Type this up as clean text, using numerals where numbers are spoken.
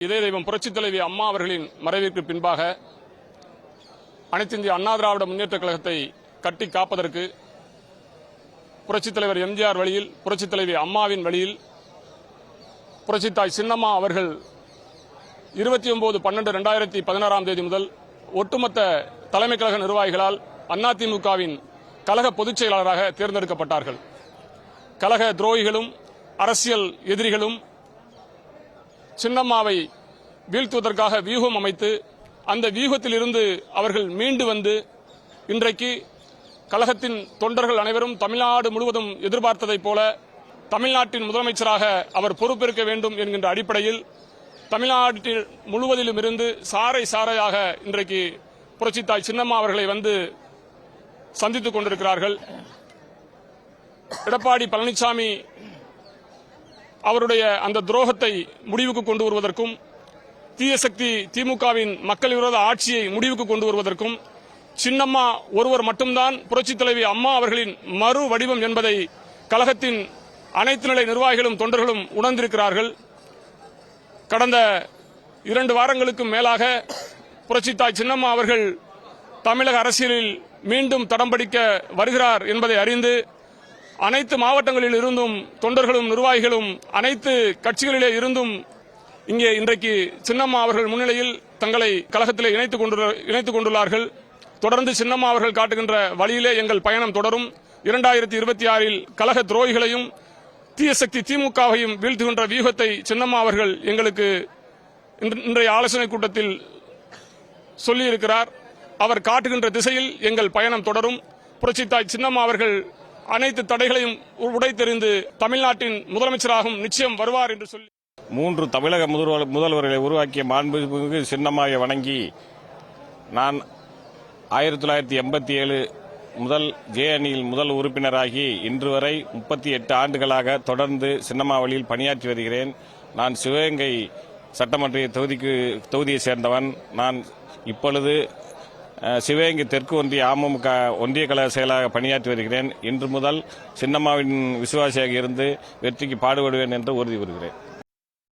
இதே தெய்வம் புரட்சித் தலைவி அம்மா அவர்களின் மறைவிற்கு பின்பாக அனைத்து இந்திய அண்ணா திராவிட முன்னேற்றக் கழகத்தை கட்டி காப்பதற்கு புரட்சித் தலைவர் எம்ஜிஆர் வழியில், புரட்சித் தலைவி அம்மாவின் வழியில் புரட்சித்தாய் சின்னம்மா அவர்கள் 29/12/2016 முதல் ஒட்டுமொத்த தலைமை கழக நிர்வாகிகளால் அதிமுகவின் கழக பொதுச் செயலாளராக தேர்ந்தெடுக்கப்பட்டார்கள். கழக துரோகிகளும் அரசியல் எதிரிகளும் சின்னம்மாவை வீழ்த்துவதற்காக வியூகம் அமைத்து அந்த வியூகத்தில் இருந்து அவர்கள் மீண்டு வந்து இன்றைக்கு கழகத்தின் தொண்டர்கள் அனைவரும் தமிழ்நாடு முழுவதும் எதிர்பார்த்ததைப் போல தமிழ்நாட்டின் முதலமைச்சராக அவர் பொறுப்பேற்க வேண்டும் என்கின்ற அடிப்படையில் தமிழ்நாட்டில் முழுவதிலும் இருந்து சாறை சாறையாக இன்றைக்கு புரட்சித்தாய் சின்னம்மா அவர்களை வந்து சந்தித்துக் கொண்டிருக்கிறார்கள். எடப்பாடி பழனிசாமி அவருடைய அந்த துரோகத்தை முடிவுக்கு கொண்டு வருவதற்கும், தீய சக்தி திமுகவின் மக்கள் விரோத ஆட்சியை முடிவுக்கு கொண்டு வருவதற்கும் சின்னம்மா ஒருவர் மட்டும்தான் புரட்சித் தலைவி அம்மா அவர்களின் மறு வடிவம் என்பதை கழகத்தின் அனைத்து நிலை நிர்வாகிகளும் தொண்டர்களும் உணர்ந்திருக்கிறார்கள். கடந்த 2 வாரங்களுக்கும் மேலாக புரட்சித்தாய் சின்னம்மா அவர்கள் தமிழக அரசியலில் மீண்டும் தடம் படிக்க வருகிறார் என்பதை அறிந்து அனைத்து மாவட்டங்களில் இருந்தும் தொண்டர்களும் நிர்வாகிகளும் அனைத்து கட்சிகளிலே இருந்தும் இங்கே இன்றைக்கு சின்னம்மா அவர்கள் முன்னிலையில் தங்களை கழகத்திலே இணைத்துக் கொண்டுள்ளார்கள். தொடர்ந்து சின்னம்மா அவர்கள் காட்டுகின்ற வழியிலே எங்கள் பயணம் தொடரும். 2026 கழக துரோகிகளையும் தீய சக்தி திமுகவையும் வீழ்த்துகின்ற வியூகத்தை சின்னம்மா அவர்கள் எங்களுக்கு இன்றைய ஆலோசனை கூட்டத்தில் சொல்லியிருக்கிறார். அவர் காட்டுகின்ற திசையில் எங்கள் பயணம் தொடரும். புரட்சித்தாய் சின்னம்மா அவர்கள் அனைத்து தடைகளையும் உடைத்தெறிந்து தமிழ்நாட்டின் முதலமைச்சராகவும் நிச்சயம் வருவார் என்று சொல்லி 3 தமிழக முதல்வர்களை உருவாக்கிய மாண்புமிகு சின்னம்மாவை வணங்கி நான் 1987 முதல் ஜே அணியில் முதல் உறுப்பினராகி இன்று வரை 38 ஆண்டுகளாக தொடர்ந்து சின்னம்மா வழியில் பணியாற்றி வருகிறேன். நான் சிவகங்கை சட்டமன்ற தொகுதியை சேர்ந்தவன். நான் இப்பொழுது சிவகங்கை தெற்கு ஒன்றிய அமமுக ஒன்றிய கழக செயலாளராக பணியாற்றி வருகிறேன். இன்று முதல் சின்னம்மாவின் விசுவாசியாக இருந்து வெற்றிக்கு பாடுபடுவேன் என்று உறுதி கூறுகிறேன்.